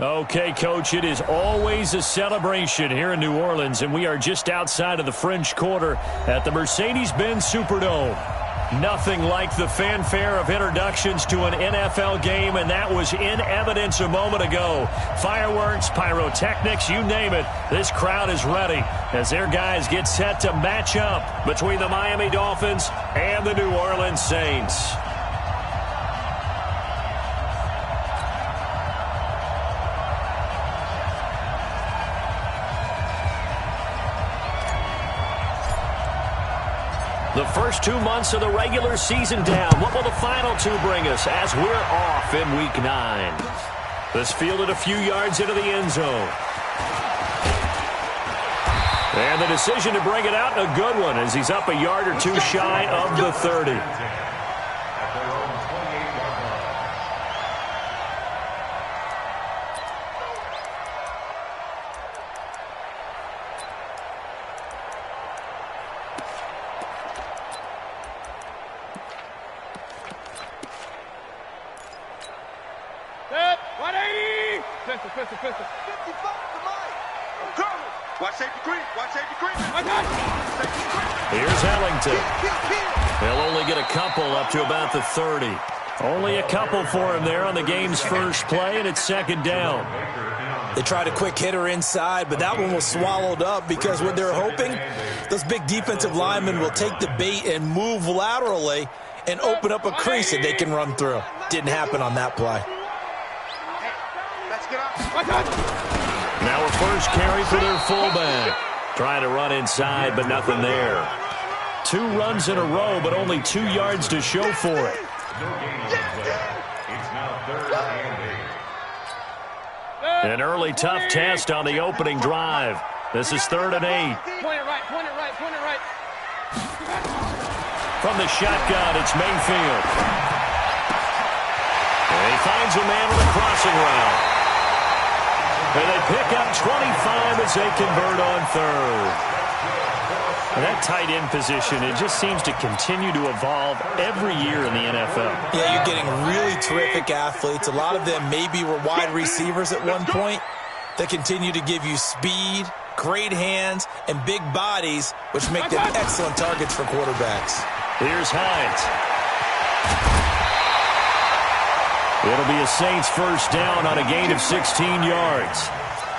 Okay, Coach, it is always a celebration here in New Orleans, and we are just outside of the French Quarter at the Mercedes-Benz Superdome. Nothing like the fanfare of introductions to an NFL game, and that was in evidence a moment ago. Fireworks, pyrotechnics, you name it. This crowd is ready as their guys get set to match up between the Miami Dolphins and the New Orleans Saints. The first 2 months of the regular season down. What will the final two bring us as we're off in Week 9? This fielded a few yards into the end zone. And the decision to bring it out, a good one, as he's up a yard or two shy of the 30. Here's Ellington. They'll only get a couple up to about the 30. Only a couple for him there on the game's first play, and it's second down. They tried a quick hitter inside, but that one was swallowed up because what they're hoping, those big defensive linemen will take the bait and move laterally and open up a crease that they can run through. Didn't happen on that play. Now a first carry for their fullback. Trying to run inside, but nothing there. 2 runs in a row, but only 2 yards to show for it. An early tough test on the opening drive. This is 3rd and 8. Point it right, point it right, point it right. From the shotgun, it's Mayfield. And he finds a man with a crossing route. And they pick up 25 as they convert on 3rd. And that tight end position, it just seems to continue to evolve every year in the NFL. Yeah, you're getting really terrific athletes. A lot of them maybe were wide receivers at one point. They continue to give you speed, great hands, and big bodies, which make them excellent targets for quarterbacks. Here's Hines. It'll be a Saints first down on a gain of 16 yards.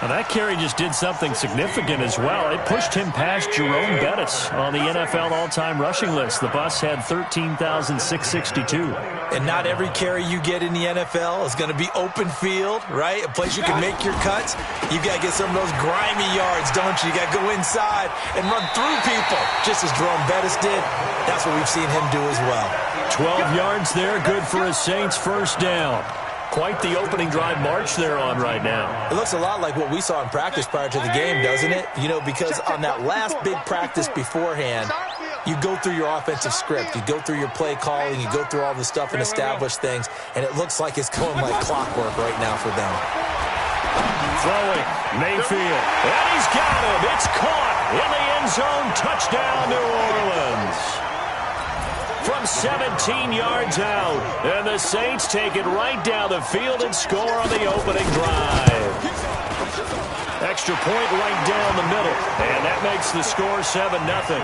Now that carry just did something significant as well. It pushed him past Jerome Bettis on the NFL all-time rushing list. The bus had 13,662. And not every carry you get in the NFL is going to be open field, right? A place you can make your cuts. You got to get some of those grimy yards, don't you? You got to go inside and run through people, just as Jerome Bettis did. That's what we've seen him do as well. 12 yards there, good for a Saints first down. Quite the opening drive march they're on right now. It looks a lot like what we saw in practice prior to the game, doesn't it? You know, because on that last big practice beforehand, you go through your offensive script, you go through your play calling, you go through all the stuff and establish things, and it looks like it's going like clockwork right now for them. Throwing, Mayfield, and he's got him. It's caught in the end zone. Touchdown, New Orleans. From 17 yards out, and the Saints take it right down the field and score on the opening drive. Extra point right down the middle, and that makes the score 7-0.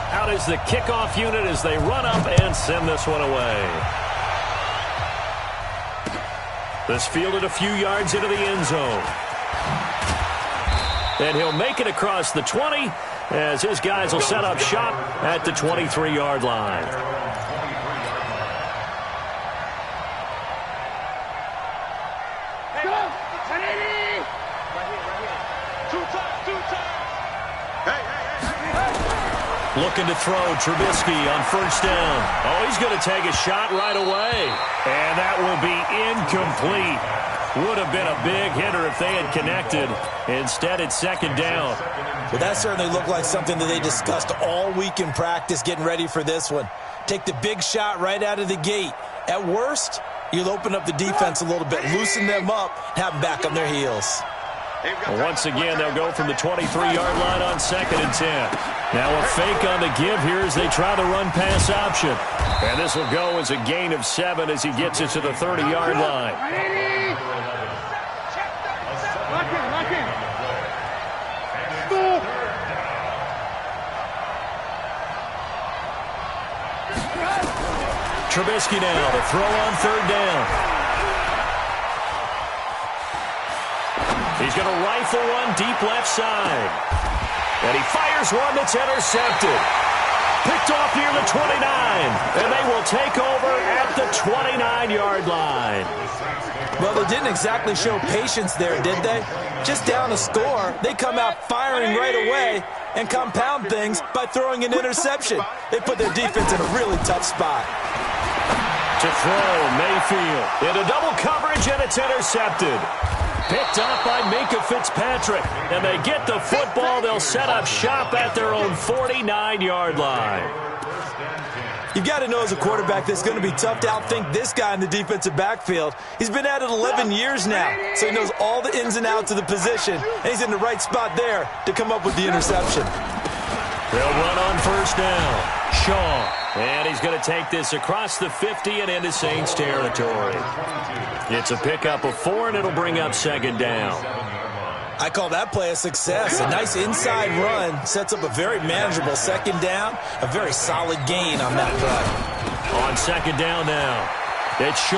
Out is the kickoff unit as they run up and send this one away. This fielded a few yards into the end zone. And he'll make it across the 20 as his guys will set up shop at the 23-yard line. Looking to throw, Trubisky on first down. Oh, he's going to take a shot right away. And that will be incomplete. Would have been a big hitter if they had connected. Instead, it's second down. Well, that certainly looked like something that they discussed all week in practice, getting ready for this one. Take the big shot right out of the gate. At worst, You'll open up the defense a little bit, loosen them up, have them back on their heels. Well, once again, they'll go from the 23-yard line on 2nd and 10. Now a fake on the give here as they try the run-pass option. And this will go as a gain of 7 as he gets it to the 30-yard line. Trubisky now to throw on 3rd down. He's going to rifle one deep left side. And he fires one that's intercepted. Picked off near the 29. And they will take over at the 29-yard line. Well, they didn't exactly show patience there, did they? Just down a score, they come out firing right away and compound things by throwing an interception. They put their defense in a really tough spot. To throw, Mayfield into double coverage, and it's intercepted. Picked up by Minkah Fitzpatrick, and they get the football. They'll set up shop at their own 49-yard line. You've got to know as a quarterback that's going to be tough to outthink this guy in the defensive backfield. He's been at it 11 years now, so he knows all the ins and outs of the position, and he's in the right spot there to come up with the interception. They'll run on 1st down. Shaw. And he's going to take this across the 50 and into Saints territory. It's a pickup of 4, and it'll bring up 2nd down. I call that play a success. A nice inside run sets up a very manageable 2nd down. A very solid gain on that play. On 2nd down now, it's Shaw.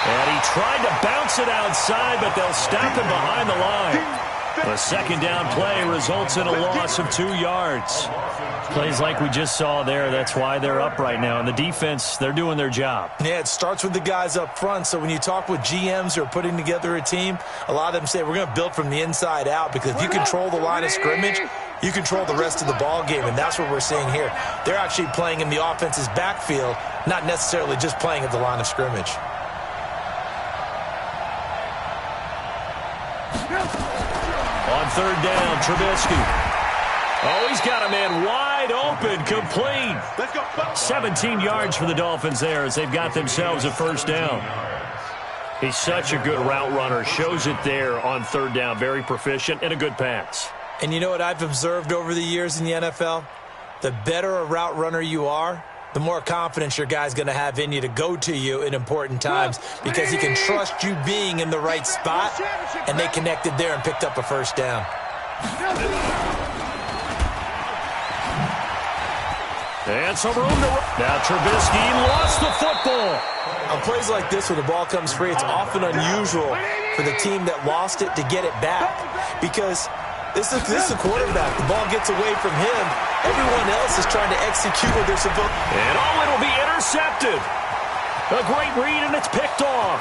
And he tried to bounce it outside, but they'll stop him behind the line. The 2nd down play results in a loss of 2 yards. Plays like we just saw there, that's why they're up right now. And the defense, they're doing their job. Yeah, it starts with the guys up front. So when you talk with GMs who are putting together a team, a lot of them say we're going to build from the inside out, because if you control the line of scrimmage, you control the rest of the ball game, and that's what we're seeing here. They're actually playing in the offense's backfield, not necessarily just playing at the line of scrimmage. On 3rd down, Trubisky. Oh, he's got a man wide open, complete. 17 yards for the Dolphins there as they've got themselves a 1st down. He's such a good route runner. Shows it there on 3rd down. Very proficient and a good pass. And you know what I've observed over the years in the NFL? The better a route runner you are, the more confidence your guy's going to have in you to go to you in important times, because he can trust you being in the right spot, and they connected there and picked up a 1st down. And some room to run. Now Trubisky lost the football. On plays like this where the ball comes free, it's often unusual for the team that lost it to get it back, because this is a quarterback. The ball gets away from him. Everyone else is trying to execute what they're supposed to. And it'll be intercepted. A great read, and it's picked off.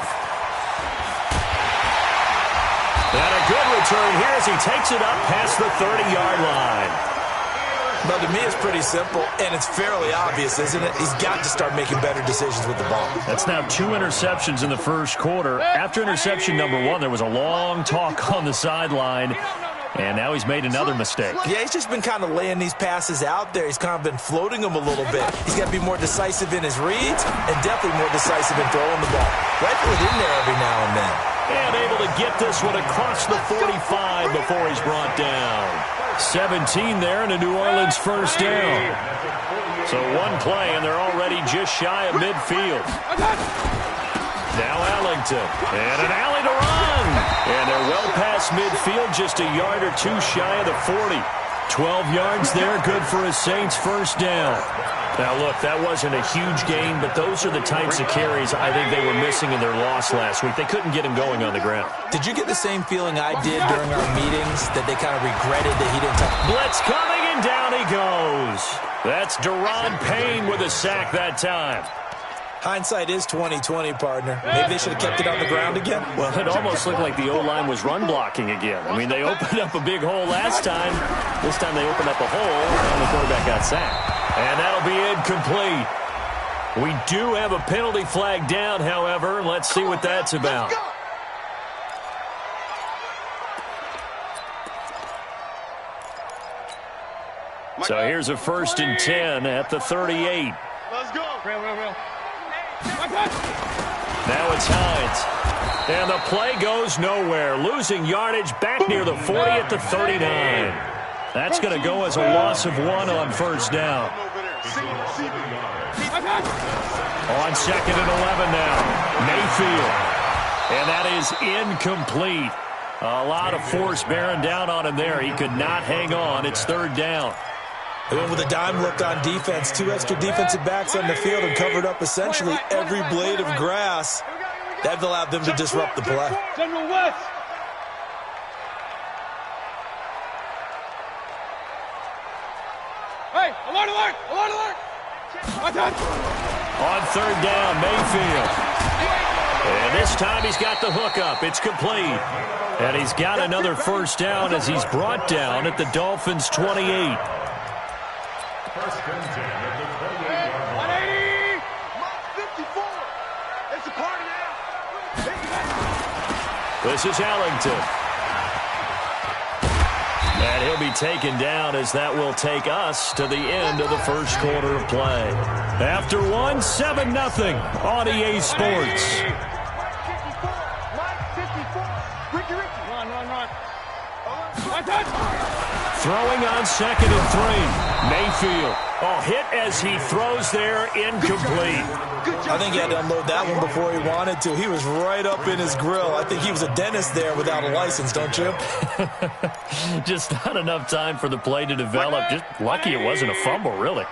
And a good return here as he takes it up past the 30-yard line. But to me, it's pretty simple, and it's fairly obvious, isn't it? He's got to start making better decisions with the ball. That's now 2 interceptions in the 1st quarter. After interception number 1, there was a long talk on the sideline. And now he's made another mistake. Yeah, he's just been kind of laying these passes out there. He's kind of been floating them a little bit. He's got to be more decisive in his reads and definitely more decisive in throwing the ball. Rifle it in there every now and then. And able to get this one across the 45 before he's brought down. 17 there and a New Orleans 1st down. So 1 play, and they're already just shy of midfield. Now Allington, and an alley to run. And they're well past midfield, just a yard or 2 shy of the 40. 12 yards there, good for a Saints 1st down. Now, look, that wasn't a huge gain, but those are the types of carries I think they were missing in their loss last week. They couldn't get him going on the ground. Did you get the same feeling I did during our meetings, that they kind of regretted that he didn't touch? Blitz coming, and down he goes. That's Deron Payne with a sack that time. Hindsight is 20/20, partner. Maybe they should have kept it on the ground again. Well, it almost looked like the O-line was run blocking again. I mean, they opened up a big hole last time. This time they opened up a hole, and the quarterback got sacked. And that'll be incomplete. We do have a penalty flag down, however. Let's see what that's about. So here's a 1st and 10 at the 38. Let's go. Real. Now it's Hines. And the play goes nowhere. Losing yardage back near the 40 at the 39. That's going to go as a loss of 1 on first down. On 2nd and 11 now. Mayfield. And that is incomplete. A lot of force bearing down on him there. He could not hang on. It's 3rd down. They went with a dime look on defense. 2 extra defensive backs on the field and covered up essentially every blade of grass. That allowed them to disrupt the play. General West. Hey, alert, alert, alert, alert. On 3rd down, Mayfield. And this time he's got the hookup. It's complete. And he's got another first down as he's brought down at the Dolphins' 28. 180. Mark 54. It's a party now. This is Ellington. And he'll be taken down as that will take us to the end of the first quarter of play. After one, 7-0 on EA Sports. Throwing on 2nd and 3. Mayfield. Oh, hit as he throws there, incomplete. I think he had to unload that one before he wanted to. He was right up in his grill. I think he was a dentist there without a license, don't you? Just not enough time for the play to develop. Just lucky it wasn't a fumble, really.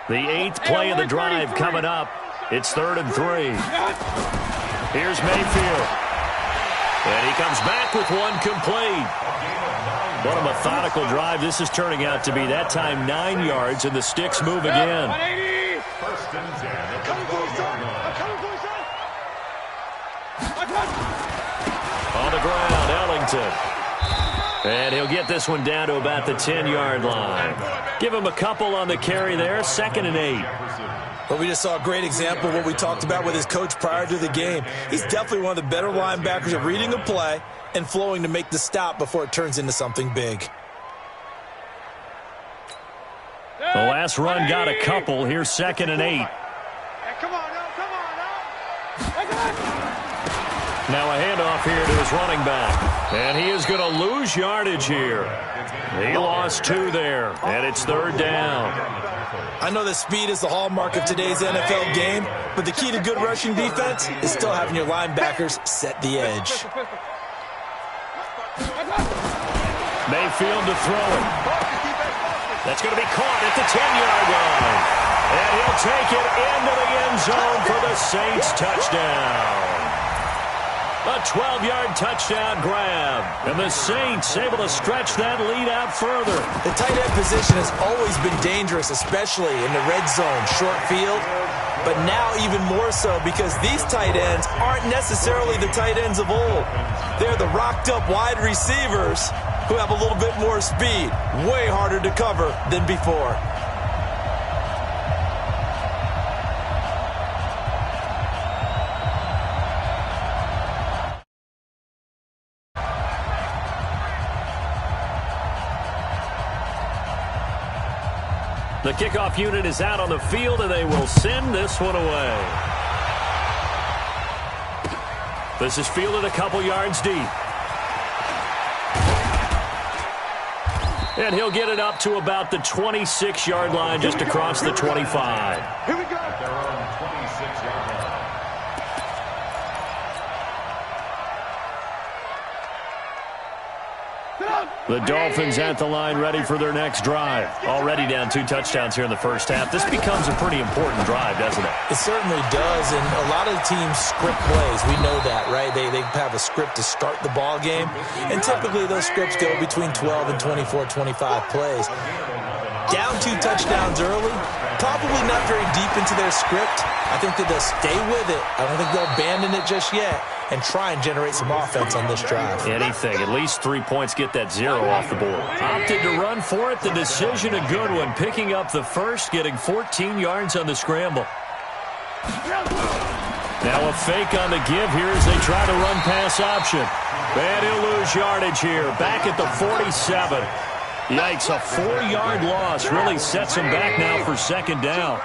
The 8th play of the drive coming up. It's 3rd and 3. Here's Mayfield. And he comes back with one complete. What a methodical drive this is turning out to be. That time 9 yards, and the sticks move again. 180. On the ground, Ellington. And he'll get this one down to about the 10-yard line. Give him a couple on the carry there, 2nd and 8. But we just saw a great example of what we talked about with his coach prior to the game. He's definitely one of the better linebackers at reading a play and flowing to make the stop before it turns into something big. The last run got a couple. Here's 2nd and 8. Hey, come on now, come on now. Now a handoff here to his running back. And he is going to lose yardage here. He lost 2 there, and it's 3rd down. I know that speed is the hallmark of today's NFL game, but the key to good rushing defense is still having your linebackers set the edge. Mayfield to throw it. That's going to be caught at the 10-yard line. And he'll take it into the end zone for the Saints touchdown. A 12-yard touchdown grab. And the Saints able to stretch that lead out further. The tight end position has always been dangerous, especially in the red zone, short field. But now even more so because these tight ends aren't necessarily the tight ends of old. They're the rocked-up wide receivers who have a little bit more speed, way harder to cover than before. The kickoff unit is out on the field, and they will send this one away. This is fielded a couple yards deep. And he'll get it up to about the 26-yard line, just across the 25. Here we go. The Dolphins at the line ready for their next drive. Already down 2 touchdowns here in the first half. This becomes a pretty important drive, doesn't it? It certainly does, and a lot of teams script plays. We know that, right? They have a script to start the ball game, and typically those scripts go between 12 and 24, 25 plays. Down 2 touchdowns early, probably not very deep into their script. I think that they'll stay with it. I don't think they'll abandon it just yet and try and generate some offense on this drive. Anything. At least 3 points, get that 0 off the board. Opted to run for it. The decision a good one. Picking up the first, getting 14 yards on the scramble. Now a fake on the give here as they try to run pass option. And he'll lose yardage here. Back at the 47. Yikes, a 4-yard loss really sets him back now for 2nd down.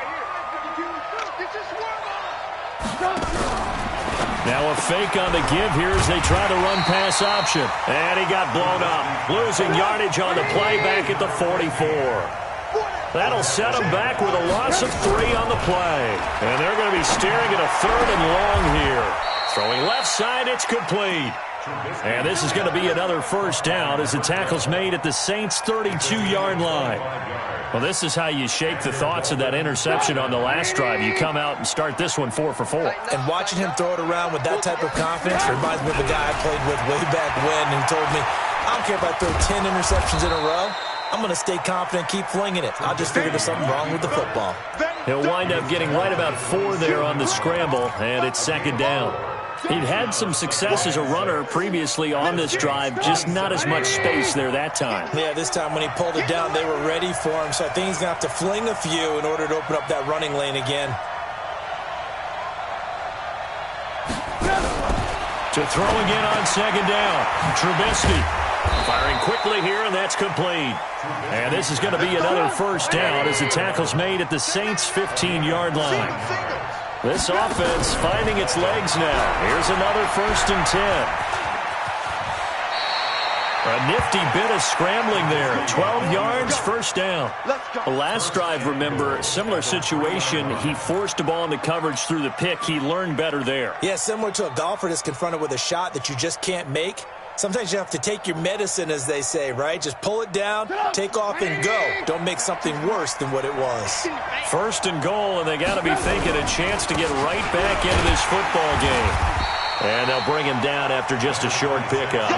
Now a fake on the give here as they try to run pass option. And he got blown up. Losing yardage on the play back at the 44. That'll set them back with a loss of 3 on the play. And they're going to be staring at a 3rd and long here. Throwing left side, it's complete. And this is going to be another first down as the tackle's made at the Saints' 32-yard line. Well, this is how you shake the thoughts of that interception on the last drive. You come out and start this one 4 for 4. And watching him throw it around with that type of confidence reminds me of a guy I played with way back when who told me, I don't care if I throw 10 interceptions in a row. I'm going to stay confident, keep flinging it. I just figured there's something wrong with the football. He'll wind up getting right about 4 there on the scramble, and it's 2nd down. He'd had some success as a runner previously on this drive, just not as much space there that time. Yeah, this time when he pulled it down, they were ready for him, so I think he's going to have to fling a few in order to open up that running lane again. To throw again on 2nd down, Trubisky firing quickly here, and that's complete. And this is going to be another first down as the tackle's made at the Saints' 15-yard line. This offense finding its legs now. Here's another 1st and 10. A nifty bit of scrambling there. 12 yards, first down. The last drive, remember, similar situation. He forced the ball into coverage through the pick. He learned better there. Yeah, similar to a golfer that's confronted with a shot that you just can't make. Sometimes you have to take your medicine, as they say, right? Just pull it down, take off, and go. Don't make something worse than what it was. 1st and goal, and they got to be thinking a chance to get right back into this football game. And they'll bring him down after just a short pickup.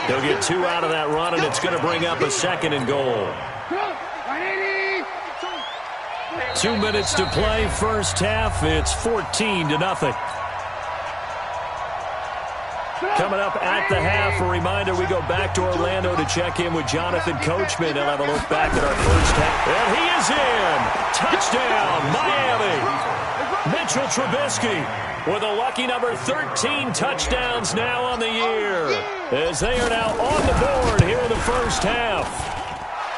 They'll get 2 out of that run, and it's going to bring up a 2nd and goal. 2 minutes to play, first half. It's 14-0. Coming up at the half, a reminder, we go back to Orlando to check in with Jonathan Coachman. He'll have a look back at our first half. And he is in! Touchdown, Miami! Mitchell Trubisky with a lucky number 13 touchdowns now on the year, as they are now on the board here in the first half.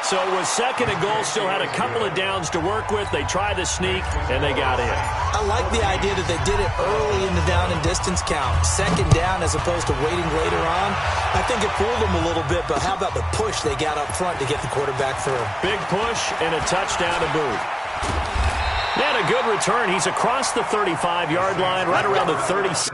So with 2nd and goal, still had a couple of downs to work with. They tried to sneak, and they got in. I like the idea that they did it early in the down and distance count. 2nd down as opposed to waiting later on. I think it fooled them a little bit, but how about the push they got up front to get the quarterback through? Big push and a touchdown to boot. And a good return. He's across the 35-yard line, right around the 30.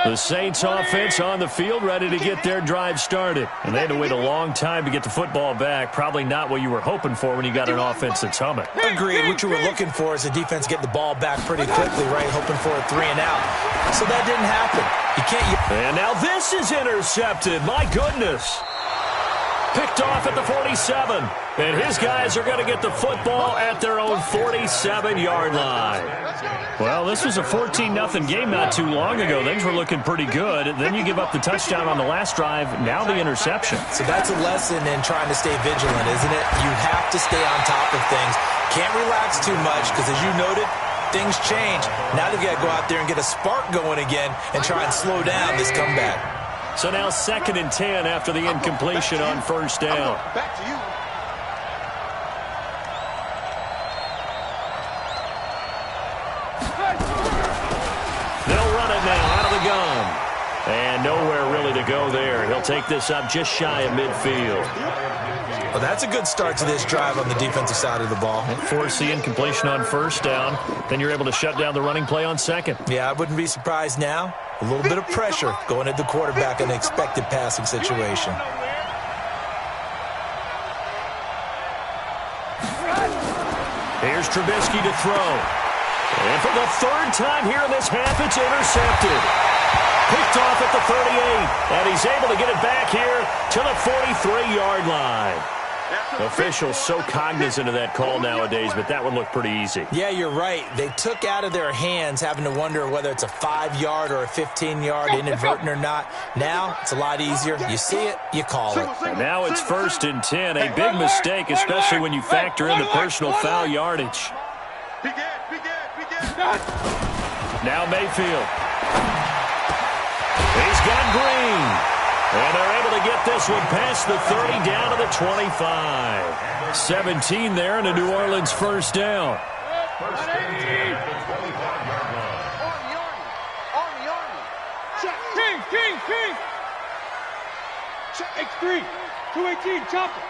The Saints offense on the field, ready to get their drive started. And they had to wait a long time to get the football back. Probably not what you were hoping for when you got an offense that's humming. Agreed. What you were looking for is the defense getting the ball back pretty quickly, right? Hoping for a 3 and out. So that didn't happen. You can't. And now this is intercepted. My goodness. Picked off at the 47. And his guys are going to get the football at their own 47-yard line. Well, this was a 14-0 game not too long ago. Things were looking pretty good. Then you give up the touchdown on the last drive. Now the interception. So that's a lesson in trying to stay vigilant, isn't it? You have to stay on top of things. Can't relax too much because, as you noted, things change. Now they've got to go out there and get a spark going again and try and slow down this comeback. So now 2nd and 10 after the incompletion on first down. Back to you. They'll run it now out of the gun. And nowhere really to go there. He'll take this up just shy of midfield. Well, that's a good start to this drive on the defensive side of the ball. Force the incompletion on first down. Then you're able to shut down the running play on second. Yeah, I wouldn't be surprised now A little bit of pressure going at the quarterback in an expected passing situation. Here's Trubisky to throw. And for the third time here in this half, it's intercepted. Picked off at the 38, and he's able to get it back here to the 43-yard line. Officials so cognizant of that call nowadays, but that one looked pretty easy. Yeah, you're right. They took out of their hands having to wonder whether it's a 5-yard or a 15-yard inadvertent or not. Now, it's a lot easier. You see it, you call it. And now it's 1st and 10, a big mistake, especially when you factor in the personal foul yardage. Now Mayfield. He's got Green. And they're able to get this one past the 30 down to the 25. 17 there and a New Orleans first down. First down at the 25-yard line. Army. Check. King. Check. X3. 218. Chop it.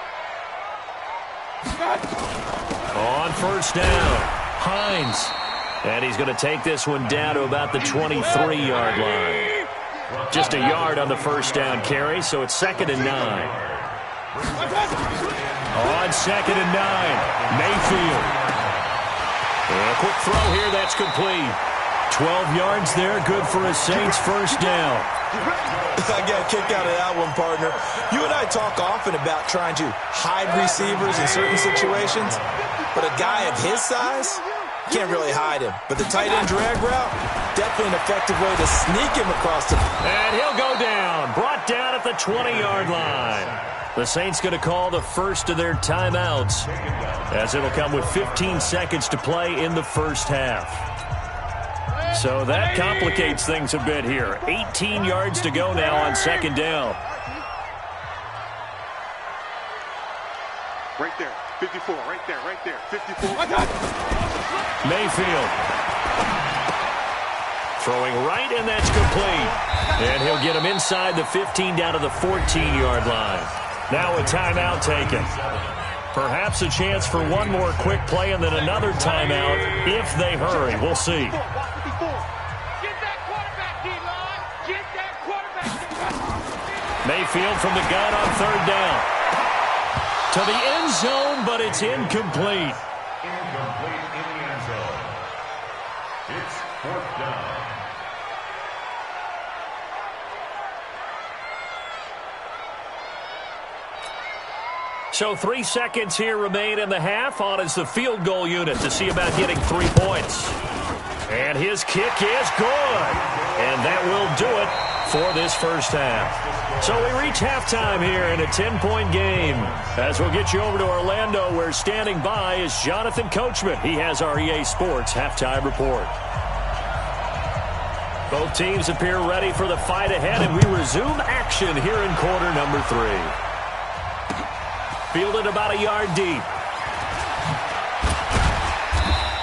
On first down, Hines. And he's going to take this one down to about the 23-yard line. Just a yard on the first down carry, so it's 2nd and 9. On 2nd and 9, Mayfield. And a quick throw here, that's complete. 12 yards there, good for a Saints first down. I got a kick out of that one, partner. You and I talk often about trying to hide receivers in certain situations, but a guy of his size, can't really hide him. But the tight end drag route, definitely an effective way to sneak him across the... And he'll go down, brought down at the 20-yard line. The Saints going to call the first of their timeouts, as it'll come with 15 seconds to play in the first half. So that complicates things a bit here. 18 yards to go now on 2nd down. Right there. 54. Right there. 54. Mayfield. Throwing right, and that's complete. And he'll get him inside the 15 down to the 14-yard line. Now a timeout taken. Perhaps a chance for one more quick play and then another timeout if they hurry. We'll see. Mayfield from the gun on 3rd down. To the end zone, but it's incomplete. Incomplete in the end zone. It's 4th down. So 3 seconds here remain in the half. On is the field goal unit to see about getting 3 points. And his kick is good. And that will do it for this first half. So we reach halftime here in a 10-point game. As we'll get you over to Orlando, where standing by is Jonathan Coachman. He has our EA Sports halftime report. Both teams appear ready for the fight ahead, and we resume action here in quarter number 3. Fielded about a yard deep.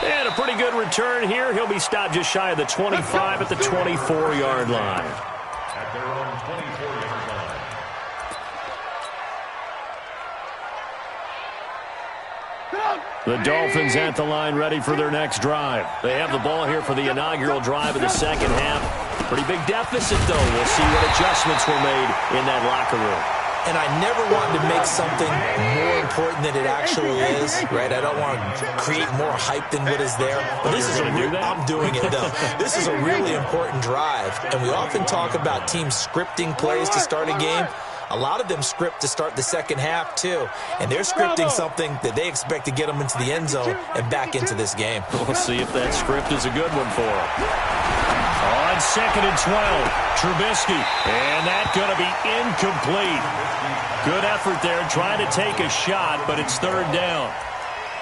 And a pretty good return here. He'll be stopped just shy of the 25 at the 24-yard line. At their own 24-yard line. The Dolphins at the line ready for their next drive. They have the ball here for the inaugural drive of the second half. Pretty big deficit, though. We'll see what adjustments were made in that locker room. And I never wanted to make something more important than it actually is, right? I don't want to create more hype than what is there. But this is I'm doing it, though. This is a really important drive. And we often talk about teams scripting plays to start a game. A lot of them script to start the second half, too. And they're scripting something that they expect to get them into the end zone and back into this game. We'll see if that script is a good one for them. On 2nd and 12, Trubisky. And that's going to be incomplete. Good effort there trying to take a shot, but it's 3rd down.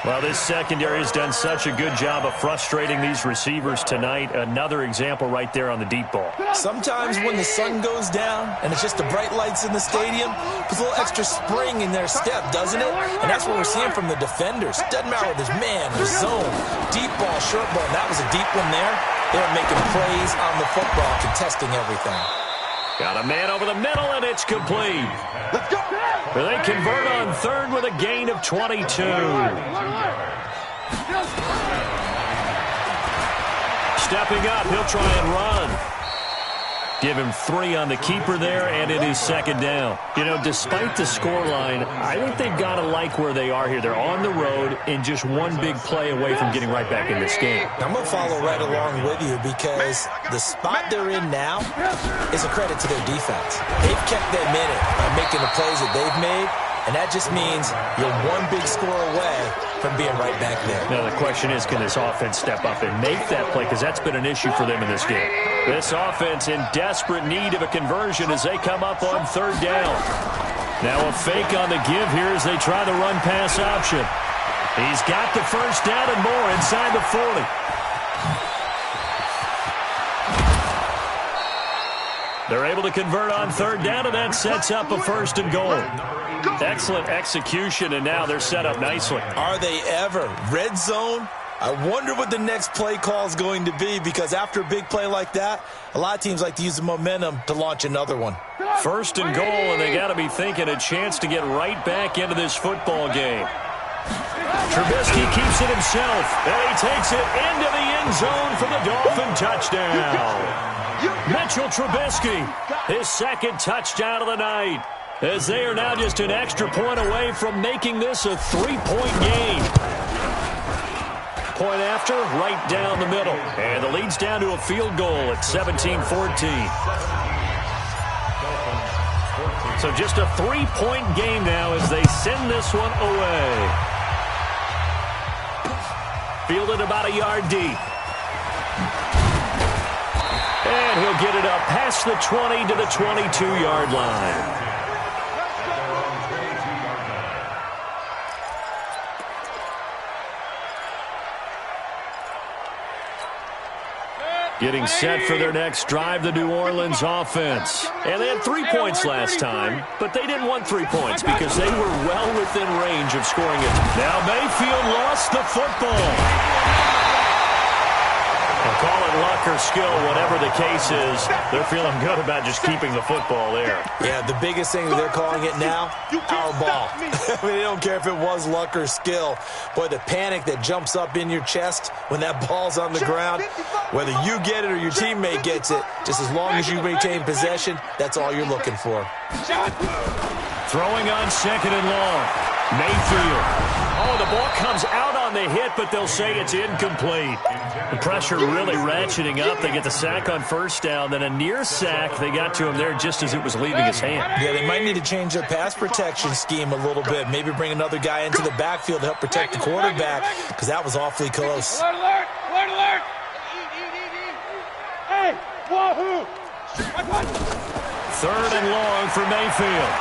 Well, this secondary has done such a good job of frustrating these receivers tonight. Another example right there on the deep ball. Sometimes when the sun goes down and it's just the bright lights in the stadium, there's a little extra spring in their step, doesn't it? And that's what we're seeing from the defenders. Doesn't matter whether there's man or zone, deep ball, short ball. And that was a deep one there. They were making plays on the football, contesting everything. Got a man over the middle, and it's complete. Let's go! They convert on 3rd with a gain of 22. Stepping up, he'll try and run. Give him 3 on the keeper there, and it is second down. You know, despite the scoreline, I think they've got to like where they are here. They're on the road and just one big play away from getting right back in this game. I'm going to follow right along with you because the spot they're in now is a credit to their defense. They've kept them in it by making the plays that they've made, and that just means you're one big score away from being right back there. Now, the question is, can this offense step up and make that play? Because that's been an issue for them in this game. This offense in desperate need of a conversion as they come up on third down. Now a fake on the give here as they try the run-pass option. He's got the first down and more inside the 40. They're able to convert on third down, and that sets up a first and goal. Excellent execution, and now they're set up nicely. Are they ever? Red zone? I wonder what the next play call is going to be, because after a big play like that, a lot of teams like to use the momentum to launch another one. First and goal, and they got to be thinking a chance to get right back into this football game. Trubisky keeps it himself, and he takes it into the end zone for the Dolphin touchdown. Mitchell Trubisky, his second touchdown of the night, as they are now just an extra point away from making this a 3-point game. Point after, right down the middle. And the lead's down to a field goal at 17-14. So just a 3-point game now as they send this one away. Fielded about a yard deep. And he'll get it up past the 20 to the 22-yard line. Getting set for their next drive, the New Orleans offense. And they had 3 points last time, but they didn't want 3 points because they were well within range of scoring it. Now Mayfield lost the football. We'll call it luck or skill, whatever the case is. They're feeling good about just keeping the football there. Yeah, the biggest thing that they're calling it now, our ball. I mean, they don't care if it was luck or skill. Boy, the panic that jumps up in your chest when that ball's on the ground, whether you get it or your teammate gets it, just as long as you maintain possession, that's all you're looking for. Throwing on second and long. Mayfield. Oh, the ball comes out on the hit, but they'll say it's incomplete. The pressure really ratcheting up. They get the sack on first down, then a near sack. They got to him there just as it was leaving his hand. Yeah, they might need to change their pass protection scheme a little bit. Maybe bring another guy into the backfield to help protect the quarterback, because that was awfully close. Alert, alert, alert, alert. Hey, wahoo. Third and long for Mayfield.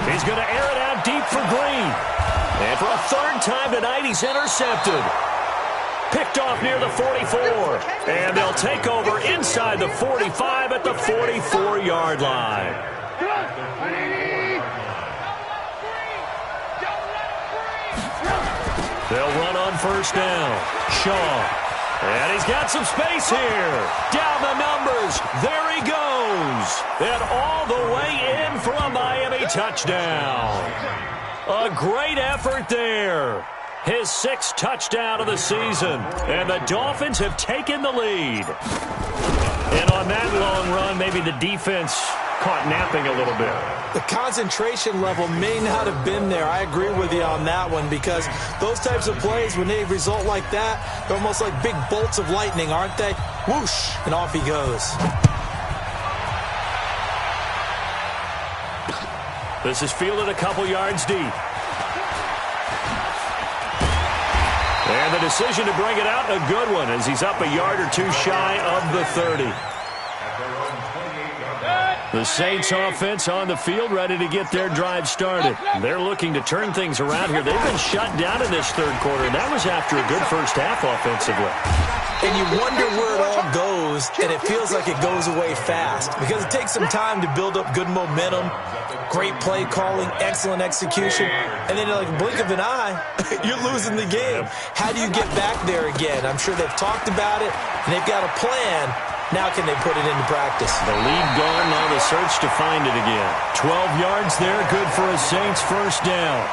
He's going to air it out deep for Green. And for a third time tonight, he's intercepted. Picked off near the 44. And they'll take over inside the 45 at the 44-yard line. They'll run on first down. Shaw. And he's got some space here. Down the numbers. There he goes. And all the way in for a Miami touchdown. A great effort there. His 6th touchdown of the season. And the Dolphins have taken the lead. And on that long run, maybe the defense caught napping a little bit. The concentration level may not have been there. I agree with you on that one, because those types of plays, when they result like that, they're almost like big bolts of lightning, aren't they? Whoosh, and off he goes. This is fielded a couple yards deep. And the decision to bring it out, a good one, as he's up a yard or two shy of the 30. The Saints offense on the field, ready to get their drive started. They're looking to turn things around here. They've been shut down in this third quarter, and that was after a good first half offensively. And you wonder where it all goes, and it feels like it goes away fast, because it takes some time to build up good momentum, great play calling, excellent execution, and then like a blink of an eye, you're losing the game. How do you get back there again? I'm sure they've talked about it, and they've got a plan. Now can they put it into practice? The lead gone, now the search to find it again. 12 yards there, good for a Saints first down.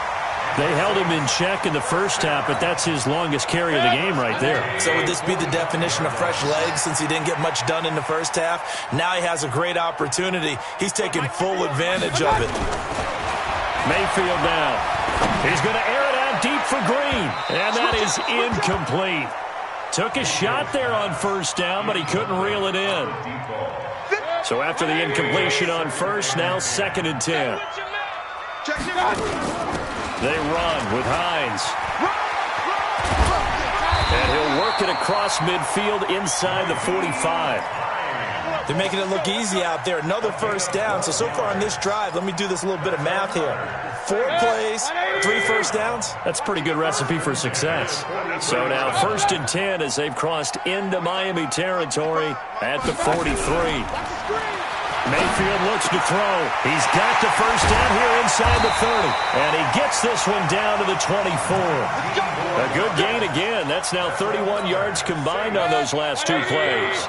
They held him in check in the first half, but that's his longest carry of the game right there. So would this be the definition of fresh legs since he didn't get much done in the first half? Now he has a great opportunity. He's taking full advantage of it. Mayfield now. He's going to air it out deep for Green, and that is incomplete. Took a shot there on first down, but he couldn't reel it in. So after the incompletion on first, now 2nd and 10. They run with Hines. And he'll work it across midfield inside the 45. They're making it look easy out there. Another first down. So far on this drive, let me do this little bit of math here. 4 plays, 3 first downs. That's a pretty good recipe for success. So now 1st and 10 as they've crossed into Miami territory at the 43. Mayfield looks to throw. He's got the first down here inside the 30. And he gets this one down to the 24. A good gain again. That's now 31 yards combined on those last 2 plays.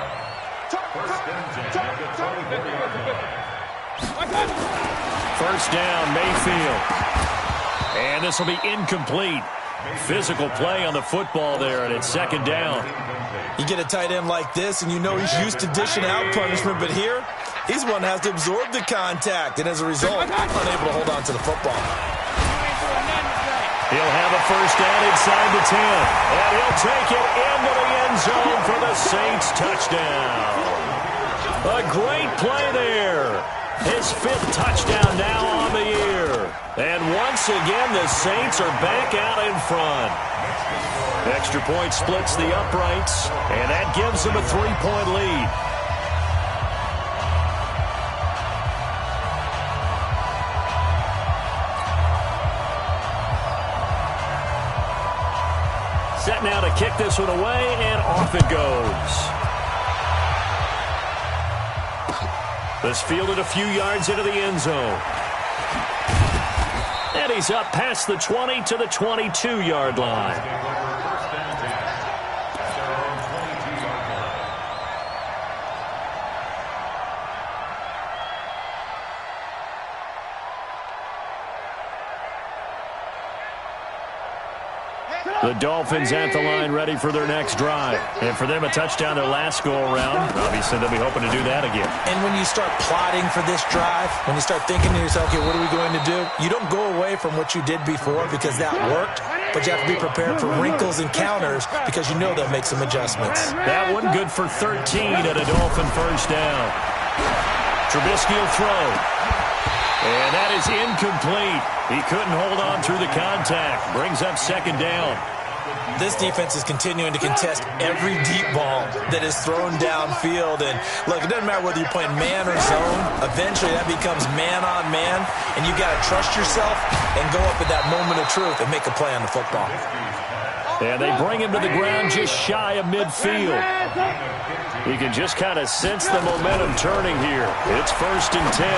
First down, Mayfield. And this will be incomplete. Physical play on the football there, and it's 2nd down. You get a tight end like this, and you know he's used to dishing out punishment, but here, he's one that has to absorb the contact, and as a result, unable to hold on to the football. He'll have a first down inside the 10, and he'll take it into the end zone for the Saints touchdown. A great play there. His 5th touchdown now on the year. And once again, the Saints are back out in front. Extra point splits the uprights, and that gives them a 3-point lead. Set now to kick this one away, and off it goes. This fielded a few yards into the end zone. And he's up past the 20 to the 22-yard line. The Dolphins at the line ready for their next drive. And for them, a touchdown their last go-around. Obviously, they'll be hoping to do that again. And when you start plotting for this drive, when you start thinking to yourself, okay, what are we going to do? You don't go away from what you did before because that worked, but you have to be prepared for wrinkles and counters because you know they'll make some adjustments. That one good for 13 at a Dolphin first down. Trubisky will throw. And that is incomplete. He couldn't hold on through the contact. Brings up 2nd down. This defense is continuing to contest every deep ball that is thrown downfield. And, look, it doesn't matter whether you're playing man or zone. Eventually, that becomes man-on-man, and you got to trust yourself and go up at that moment of truth and make a play on the football. And they bring him to the ground just shy of midfield. You can just kind of sense the momentum turning here. It's 1st and 10.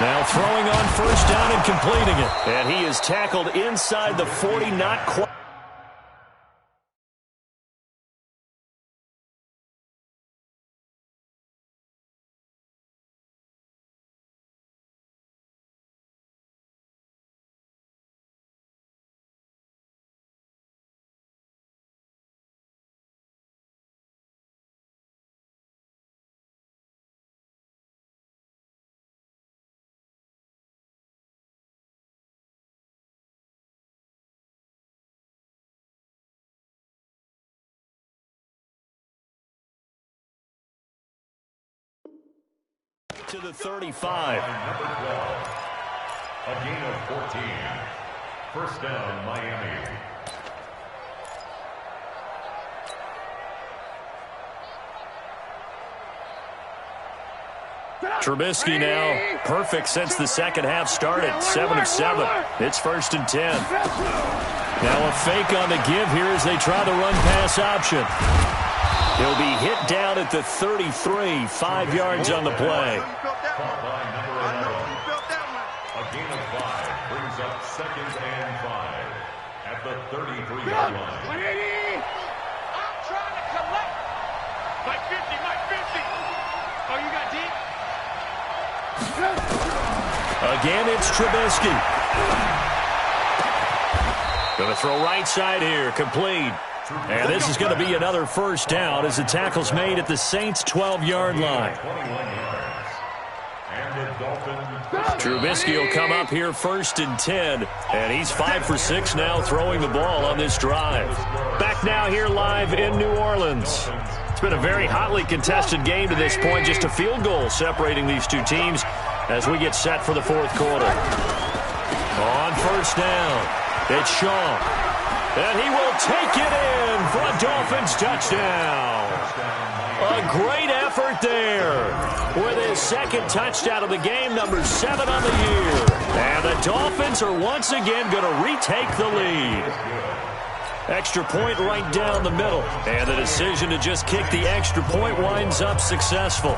Now throwing on first down and completing it. And he is tackled inside the 40, not quite. To the 35. Number 12, a gain of 14. First down, Miami. Trubisky now perfect since the second half started. 7 of 7. It's 1st and 10. Now a fake on the give here as they try the run-pass option. He'll be hit down at the 33, 5 yards on the play. Caught by number 11. A gain of 5 brings up 2nd and 5 at the 33-yard line. 180! I'm trying to collect. Mike 50, Mike 50. Oh, you got deep? Again, it's Trubisky. Going to throw right side here, complete. And this is going to be another first down as the tackle's made at the Saints' 12-yard line. Trubisky will come up here 1st and 10, and he's 5 for 6 now throwing the ball on this drive. Back now here live in New Orleans. It's been a very hotly contested game to this point, just a field goal separating these two teams as we get set for the fourth quarter. On first down, it's Shaw. And he will take it in for a Dolphins touchdown. A great effort there with his second touchdown of the game, number 7 on the year. And the Dolphins are once again going to retake the lead. Extra point right down the middle. And the decision to just kick the extra point winds up successful.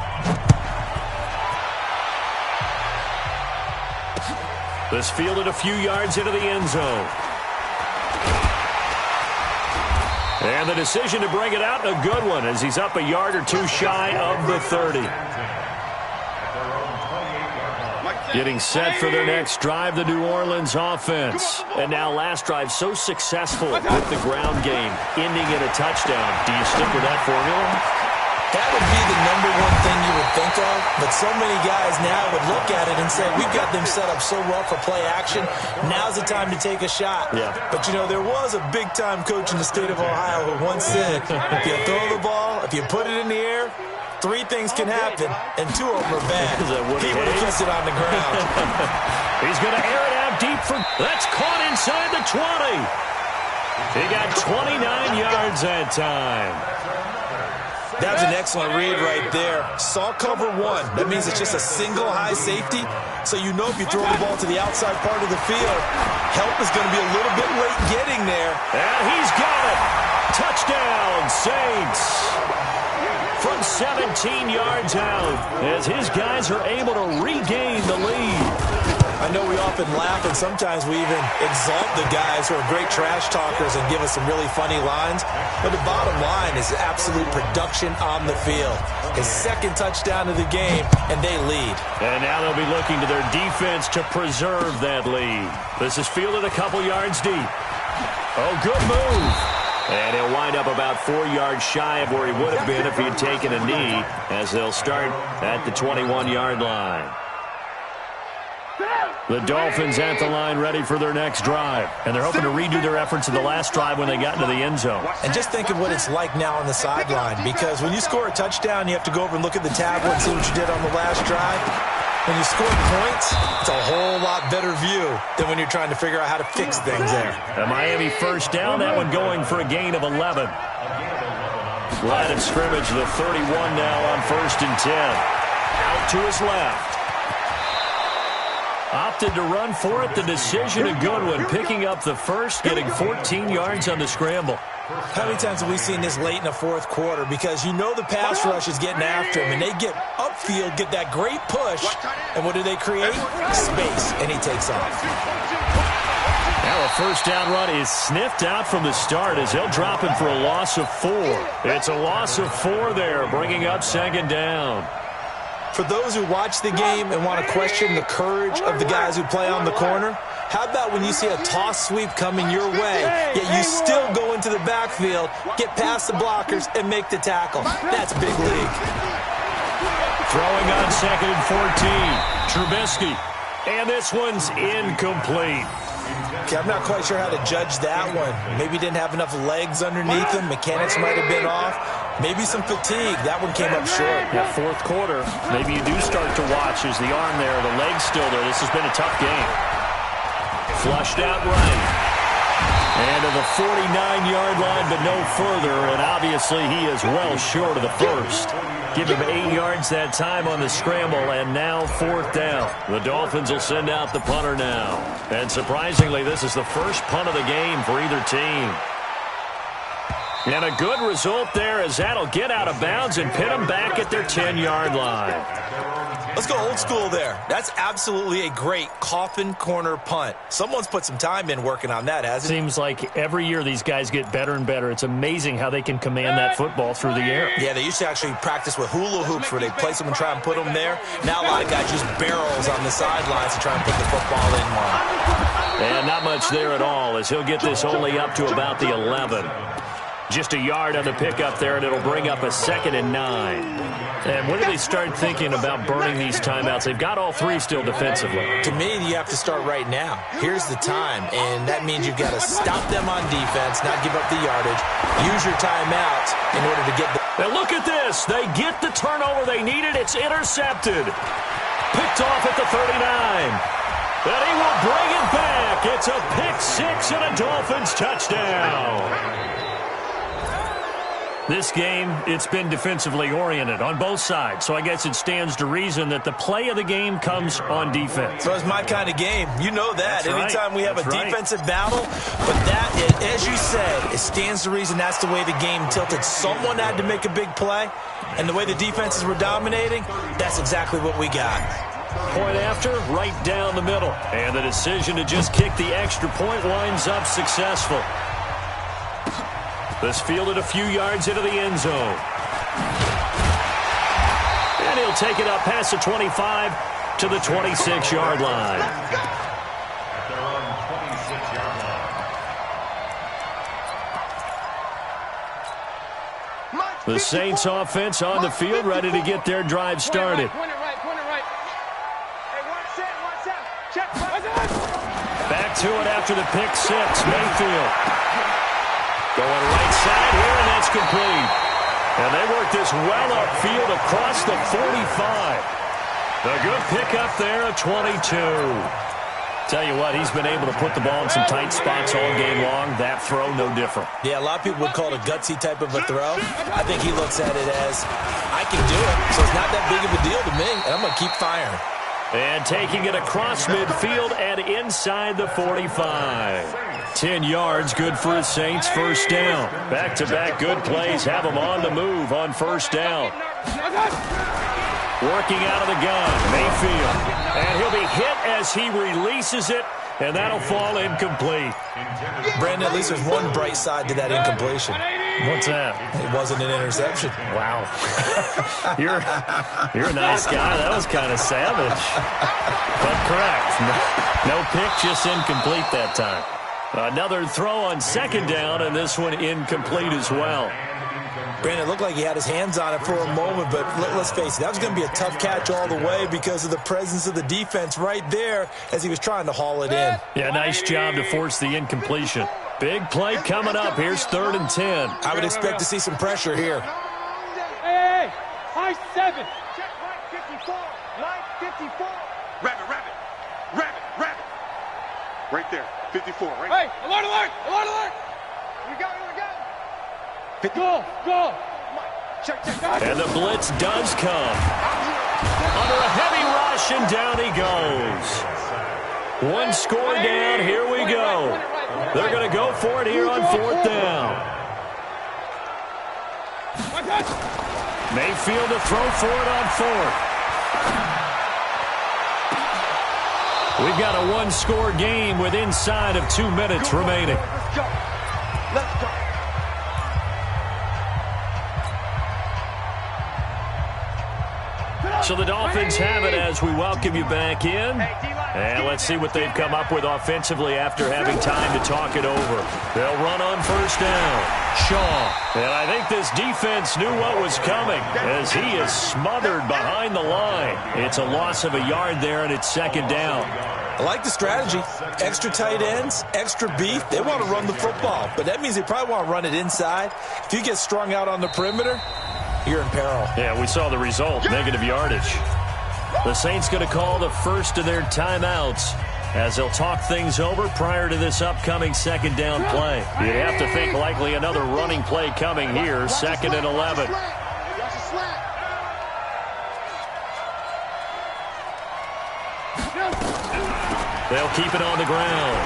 This fielded a few yards into the end zone. And the decision to bring it out, a good one, as he's up a yard or two shy of the 30. Getting set for their next drive, the New Orleans offense. And now last drive so successful with the ground game, ending in a touchdown. Do you stick with that formula? That would be the number one thing you would think of, but so many guys now would look at it and say, we've got them set up so well for play action, now's the time to take a shot. Yeah. But, you know, there was a big-time coach in the state of Ohio who once said, if you throw the ball, if you put it in the air, 3 things can happen, and 2 of them are bad. He would have kept it on the ground. He's going to air it out deep for... That's caught inside the 20. He got 29 yards that time. That was an excellent read right there. Saw cover 1. That means it's just a single high safety. So you know if you throw the ball to the outside part of the field, help is going to be a little bit late getting there. And he's got it. Touchdown, Saints. From 17 yards out as his guys are able to regain the lead. I know we often laugh and sometimes we even exalt the guys who are great trash talkers and give us some really funny lines. But the bottom line is absolute production on the field. His second touchdown of the game, and they lead. And now they'll be looking to their defense to preserve that lead. This is fielded a couple yards deep. Oh, good move. And he'll wind up about 4 yards shy of where he would have been if he had taken a knee, as they'll start at the 21-yard line. The Dolphins at the line ready for their next drive. And they're hoping to redo their efforts in the last drive when they got into the end zone. And just think of what it's like now on the sideline, because when you score a touchdown, you have to go over and look at the tablet and see what you did on the last drive. When you score points, it's a whole lot better view than when you're trying to figure out how to fix things there. A Miami first down, that one going for a gain of 11. Line of scrimmage, the 31 now on 1st and 10. Out to his left. Opted to run for it. The decision a good one. Picking up the first, getting 14 yards on the scramble. How many times have we seen this late in the fourth quarter? Because you know the pass rush is getting after him, and they get upfield, get that great push, and what do they create? Space, and he takes off. Now a first down run is sniffed out from the start as they'll drop him for a loss of 4. It's a loss of 4 there, bringing up 2nd down. For those who watch the game and want to question the courage of the guys who play on the corner, how about when you see a toss sweep coming your way, yet you still go into the backfield, get past the blockers, and make the tackle? That's big league. Throwing on 2nd and 14. Trubisky. And this one's incomplete. Okay, I'm not quite sure how to judge that one. Maybe he didn't have enough legs underneath him. Mechanics might have been off. Maybe some fatigue. That one came up short. Yeah, fourth quarter. Maybe you do start to watch as the arm there, the leg's still there. This has been a tough game. Flushed out right. And to the 49-yard line, but no further. And obviously he is well short of the first. Give him 8 yards that time on the scramble, and now 4th down. The Dolphins will send out the punter now. And surprisingly, this is the first punt of the game for either team. And a good result there as that'll get out of bounds and pin them back at their 10-yard line. Let's go old school there. That's absolutely a great coffin corner punt. Someone's put some time in working on that, hasn't it? Seems like every year these guys get better and better. It's amazing how they can command that football through the air. Yeah, they used to actually practice with hula hoops where they place them and try and put them there. Now a lot of guys use barrels on the sidelines to try and put the football in one. And not much there at all, as he'll get this only up to about the 11. Just a yard on the pickup there, and it'll bring up a 2nd and 9. And when do they start thinking about burning these timeouts? They've got all 3 still defensively. To me, you have to start right now. Here's the time, and that means you've got to stop them on defense, not give up the yardage, use your timeouts in order to get the... And look at this. They get the turnover they needed. It's intercepted. Picked off at the 39. And he will bring it back. It's a pick-6 and a Dolphins touchdown. This game, it's been defensively oriented on both sides, so I guess it stands to reason that the play of the game comes on defense. So it's my kind of game. You know that. That's Anytime right. we have a defensive battle, but that, as you said, it stands to reason that's the way the game tilted. Someone had to make a big play, and the way the defenses were dominating, that's exactly what we got. Point after, right down the middle. And the decision to just kick the extra point winds up successful. This fielded a few yards into the end zone. And he'll take it up past the 25 to the 26-yard line. At their own 26-yard line. The Saints offense on the field, ready to get their drive started. Point it right. Hey, watch out. Check. Back to it after the pick 6, Mayfield. Going right side here, and that's complete. And they work this well upfield across the 45. A good pickup there at 22. Tell you what, he's been able to put the ball in some tight spots all game long. That throw, no different. Yeah, a lot of people would call it a gutsy type of a throw. I think he looks at it as, I can do it, so it's not that big of a deal to me, and I'm going to keep firing. And taking it across midfield and inside the 45. 10 yards, good for the Saints, first down. Back-to-back good plays have them on the move on first down. Working out of the gun, Mayfield. And he'll be hit as he releases it, and that'll fall incomplete. Brandon, at least there's one bright side to that incompletion. What's that? It wasn't an interception. Wow. You're a nice guy. That was kind of savage. But correct. No pick, just incomplete that time. Another throw on second down, and this one incomplete as well. Brandon, it looked like he had his hands on it for a moment, but let's face it, that was going to be a tough catch all the way because of the presence of the defense right there as he was trying to haul it in. Yeah, nice job to force the incompletion. Big play coming up. Here's 3rd and 10. I would expect to see some pressure here. Hey, high 7. Check right 54. Line 54. Rabbit. Right there. 54, right? Hey, alert! Here we go. Go. Check. And the blitz does come. Under a heavy rush, and down he goes. One score down, here we go. They're going to go for it here on 4th down. Mayfield to throw for it on 4th. We've got a one-score game with inside of 2 minutes remaining. Let's go. So the Dolphins have it as we welcome you back in. And let's see what they've come up with offensively after having time to talk it over. They'll run on first down. Shaw. And I think this defense knew what was coming as he is smothered behind the line. It's a loss of a yard there, and it's second down. I like the strategy. Extra tight ends, extra beef. They want to run the football, but that means they probably want to run it inside. If you get strung out on the perimeter, you're in peril. Yeah, we saw the result, negative yardage. The Saints going to call the first of their timeouts as they'll talk things over prior to this upcoming second down play. You'd have to think likely another running play coming here, 2nd and 11. They'll keep it on the ground.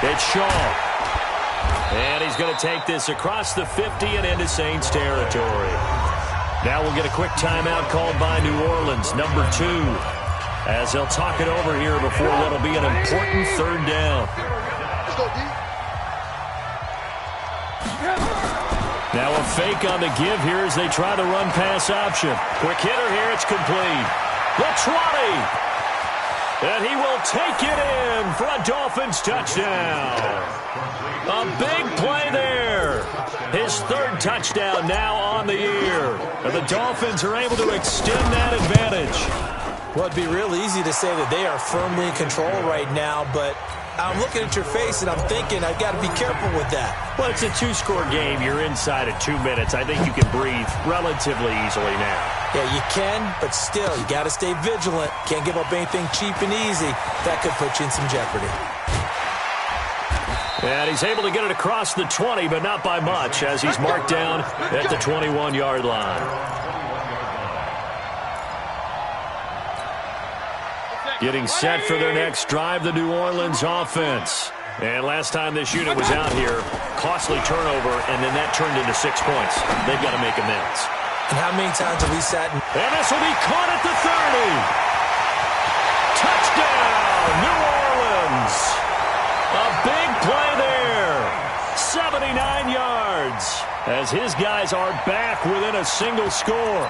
It's Shaw. And he's going to take this across the 50 and into Saints territory. Now we'll get a quick timeout called by New Orleans, number 2. as they'll talk it over here before what'll be an important third down. Let's go, D. Now a fake on the give here as they try the run-pass option. Quick hitter here, it's complete. The 20. And he will take it in for a Dolphins touchdown. A big play there. His third touchdown now on the year. And the Dolphins are able to extend that advantage. Well, it'd be real easy to say that they are firmly in control right now, but I'm looking at your face and I'm thinking I've got to be careful with that. Well, it's a two-score game. You're inside of 2 minutes. I think you can breathe relatively easily now. Yeah, you can, but still, you got to stay vigilant. Can't give up anything cheap and easy. That could put you in some jeopardy. And he's able to get it across the 20, but not by much, as he's marked down at the 21-yard line. Getting set for their next drive, the New Orleans offense. And last time this unit was out here, costly turnover, and then that turned into 6 points. They've got to make amends. And how many times have we sat in... And this will be caught at the 30. Touchdown, New Orleans. A big play there. 79 yards. As his guys are back within a single score.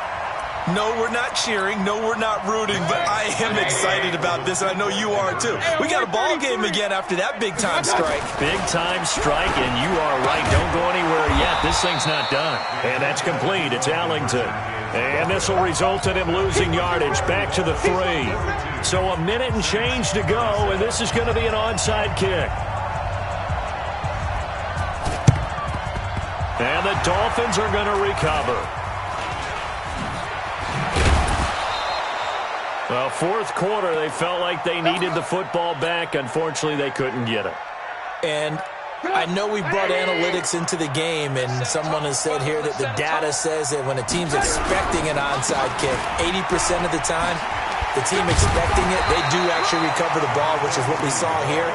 No, we're not cheering. No, we're not rooting, but I am excited about this, and I know you are too. We got a ball game again after that big-time strike. Big-time strike, and you are right. Don't go anywhere yet. This thing's not done. And that's complete. It's Allington. And this will result in him losing yardage back to the 3. So a minute and change to go, and this is going to be an onside kick. And the Dolphins are going to recover. Well, fourth quarter, they felt like they needed the football back. Unfortunately, they couldn't get it. And I know we brought analytics into the game, and someone has said here that the data says that when a team's expecting an onside kick, 80% of the time, the team expecting it, they do actually recover the ball, which is what we saw here.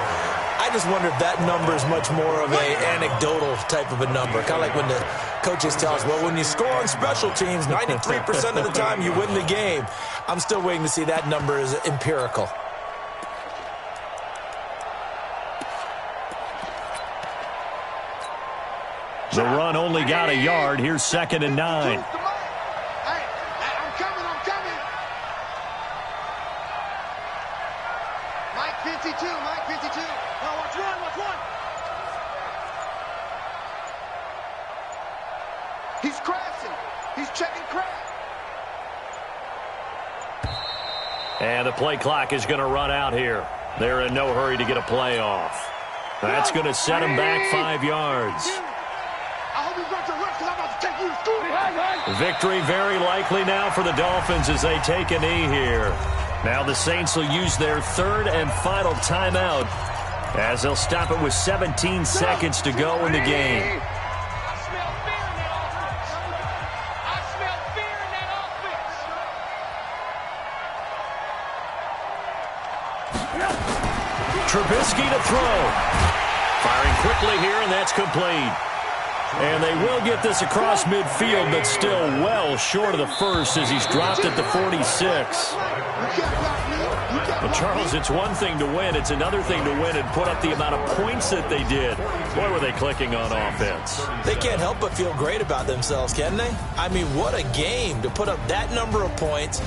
I just wonder if that number is much more of an anecdotal type of a number. Kind of like when the coaches tell us, well, when you score on special teams, 93% of the time you win the game. I'm still waiting to see that number is empirical. The run only got a yard. Here's 2nd and 9. I'm coming. Mike 52. Now watch one. He's crashing. He's checking crash. And the play clock is going to run out here. They're in no hurry to get a play off. That's going to set them back 5 yards. I hope you run to rush because I'm about to take you to school. Victory very likely now for the Dolphins as they take a knee here. Now the Saints will use their third and final timeout as they'll stop it with 17 seconds to go in the game. I smell fear in that offense. Trubisky to throw. Firing quickly here, and that's complete. And they will get this across midfield, but still well short of the first as he's dropped at the 46. Well, Charles, it's one thing to win. It's another thing to win and put up the amount of points that they did. Boy, were they clicking on offense. They can't help but feel great about themselves, can they? I mean, what a game to put up that number of points